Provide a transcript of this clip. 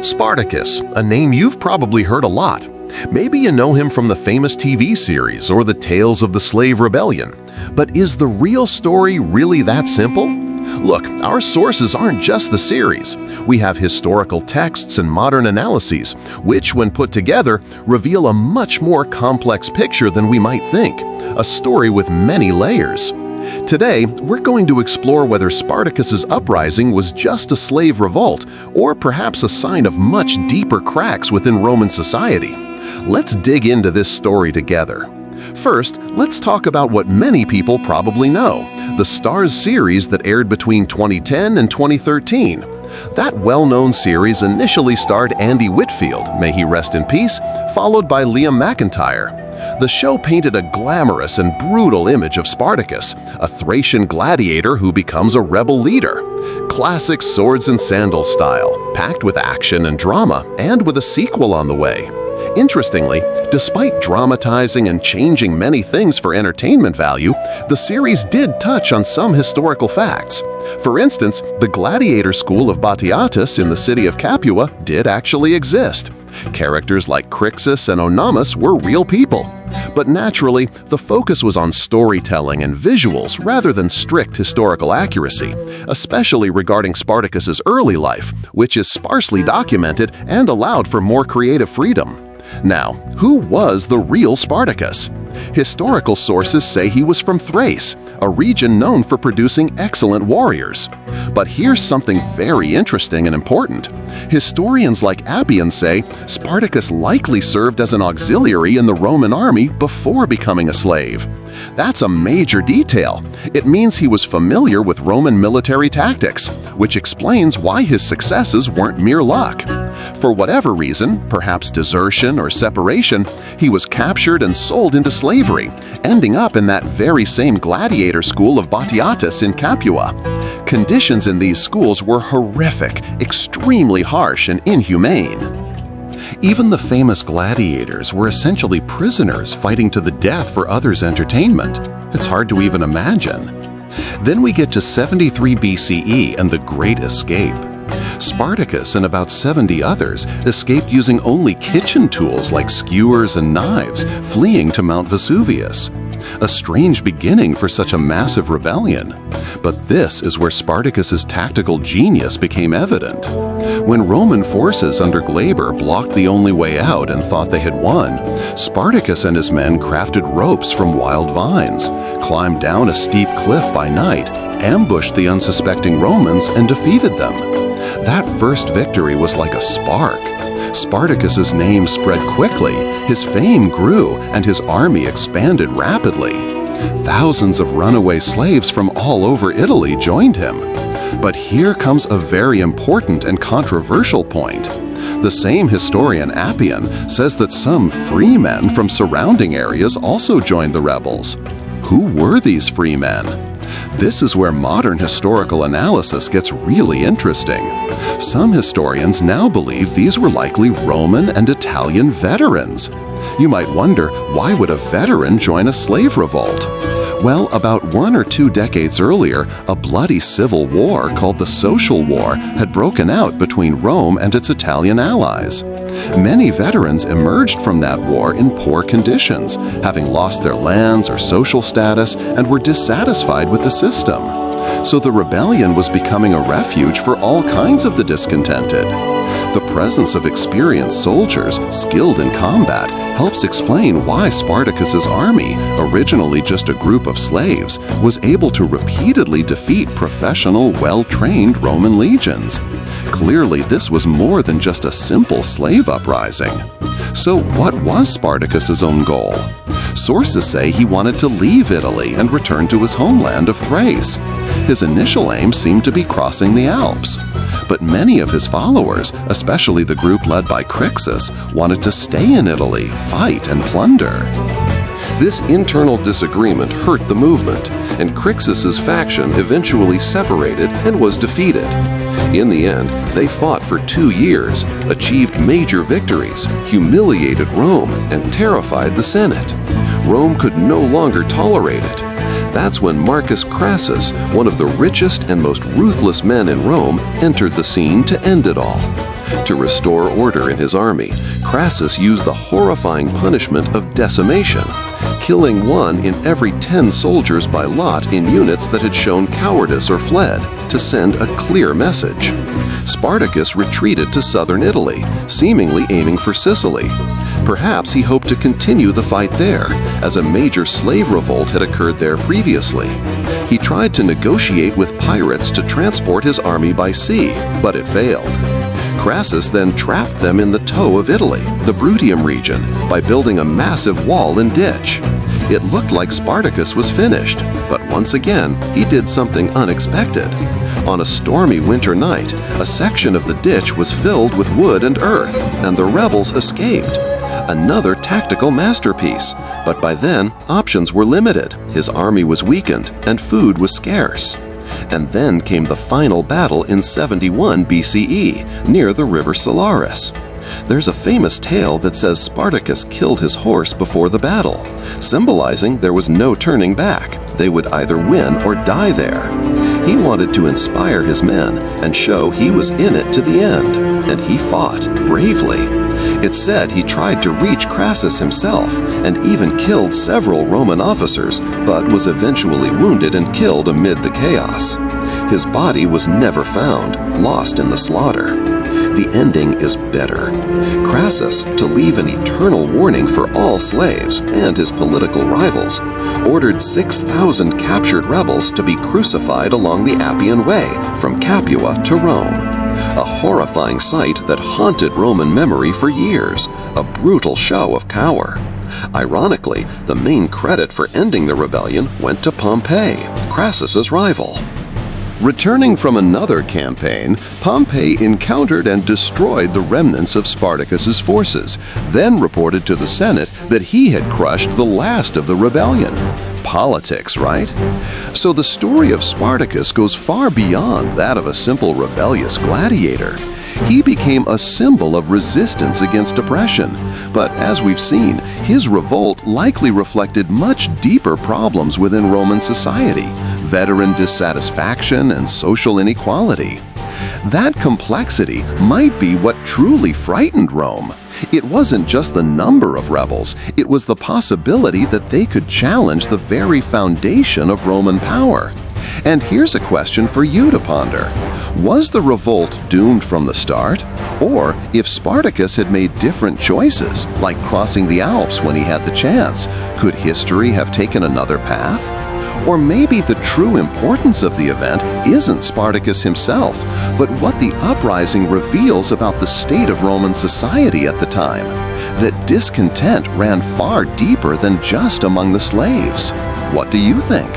Spartacus, a name you've probably heard a lot. Maybe you know him from the famous TV series or the tales of the slave rebellion. But is the real story really that simple? Look, our sources aren't just the series. We have historical texts and modern analyses, which, when put together, reveal a much more complex picture than we might think, a story with many layers. Today, we're going to explore whether Spartacus's uprising was just a slave revolt or perhaps a sign of much deeper cracks within Roman society. Let's dig into this story together. First, let's talk about what many people probably know, the Starz series that aired between 2010 and 2013. That well-known series initially starred Andy Whitfield, may he rest in peace, followed by Liam McIntyre. The show painted a glamorous and brutal image of Spartacus, a Thracian gladiator who becomes a rebel leader. Classic swords and sandals style, packed with action and drama, and with a sequel on the way. Interestingly, despite dramatizing and changing many things for entertainment value, the series did touch on some historical facts. For instance, the gladiator school of Gladiators in the city of Capua did actually exist. Characters like Crixus and Onamos were real people. But naturally, the focus was on storytelling and visuals rather than strict historical accuracy, especially regarding Spartacus's early life, which is sparsely documented and allowed for more creative freedom. Now, who was the real Spartacus? Historical sources say he was from Thrace, a region known for producing excellent warriors. But here's something very interesting and important. Historians like Appian say Spartacus likely served as an auxiliary in the Roman army before becoming a slave. That's a major detail. It means he was familiar with Roman military tactics, which explains why his successes weren't mere luck. For whatever reason, perhaps desertion or separation, he was captured and sold into slavery, ending up in that very same gladiator school of Gladiators in Capua. Conditions in these schools were horrific, extremely harsh, and inhumane. Even the famous gladiators were essentially prisoners fighting to the death for others' entertainment. It's hard to even imagine. Then we get to 73 BCE and the Great Escape. Spartacus and about 70 others escaped using only kitchen tools like skewers and knives, fleeing to Mount Vesuvius. A strange beginning for such a massive rebellion. But this is where Spartacus's tactical genius became evident. When Roman forces under Gladiator blocked the only way out and thought they had won, Spartacus and his men crafted ropes from wild vines, climbed down a steep cliff by night, ambushed the unsuspecting Romans, and defeated them. That first victory was like a spark. Spartacus's name spread quickly, his fame grew, and his army expanded rapidly. Thousands of runaway slaves from all over Italy joined him. But here comes a very important and controversial point. The same historian Appian says that some free men from surrounding areas also joined the rebels. Who were these free men? This is where modern historical analysis gets really interesting. Some historians now believe these were likely Roman and Italian veterans. You might wonder, why would a veteran join a slave revolt? Well, about 1 or 2 decades earlier, a bloody civil war called the Social War had broken out between Rome and its Italian allies. Many veterans emerged from that war in poor conditions, having lost their lands or social status, and were dissatisfied with the system. So the rebellion was becoming a refuge for all kinds of the discontented. The presence of experienced soldiers, skilled in combat, helps explain why Spartacus's army, originally just a group of slaves, was able to repeatedly defeat professional, well-trained Roman legions. Clearly, this was more than just a simple slave uprising. So what was Spartacus's own goal? Sources say he wanted to leave Italy and return to his homeland of Thrace. His initial aim seemed to be crossing the Alps. But many of his followers, especially the group led by Crixus, wanted to stay in Italy, fight, and plunder. This internal disagreement hurt the movement, and Crixus's faction eventually separated and was defeated. In the end, they fought for 2 years, achieved major victories, humiliated Rome, and terrified the Senate. Rome could no longer tolerate it. That's when Marcus Crassus, one of the richest and most ruthless men in Rome, entered the scene to end it all. To restore order in his army, Crassus used the horrifying punishment of decimation, killing 1 in every 10 soldiers by lot in units that had shown cowardice or fled, to send a clear message. Spartacus retreated to southern Italy, seemingly aiming for Sicily. Perhaps he hoped to continue the fight there, as a major slave revolt had occurred there previously. He tried to negotiate with pirates to transport his army by sea, but it failed. Crassus then trapped them in the toe of Italy, the Bruttium region, by building a massive wall and ditch. It looked like Spartacus was finished, but once again, he did something unexpected. On a stormy winter night, a section of the ditch was filled with wood and earth, and the rebels escaped. Another tactical masterpiece, but by then, options were limited, his army was weakened, and food was scarce. And then came the final battle in 71 BCE, near the river Salaris. There's a famous tale that says Spartacus killed his horse before the battle, symbolizing there was no turning back. They would either win or die there. He wanted to inspire his men and show he was in it to the end, and he fought bravely. It's said he tried to reach Crassus himself and even killed several Roman officers, but was eventually wounded and killed amid the chaos. His body was never found, lost in the slaughter. The ending is bitter. Crassus, to leave an eternal warning for all slaves and his political rivals, ordered 6,000 captured rebels to be crucified along the Appian Way from Capua to Rome. A horrifying sight that haunted Roman memory for years, a brutal show of power. Ironically, the main credit for ending the rebellion went to Pompey, Crassus's rival. Returning from another campaign, Pompey encountered and destroyed the remnants of Spartacus's forces, then reported to the Senate that he had crushed the last of the rebellion. Politics, right? So the story of Spartacus goes far beyond that of a simple rebellious gladiator. He became a symbol of resistance against oppression, but as we've seen, his revolt likely reflected much deeper problems within Roman society, veteran dissatisfaction and social inequality. That complexity might be what truly frightened Rome. It wasn't just the number of rebels, it was the possibility that they could challenge the very foundation of Roman power. And here's a question for you to ponder. Was the revolt doomed from the start? Or if Spartacus had made different choices, like crossing the Alps when he had the chance, could history have taken another path? Or maybe the true importance of the event isn't Spartacus himself, but what the uprising reveals about the state of Roman society at the time. That discontent ran far deeper than just among the slaves. What do you think?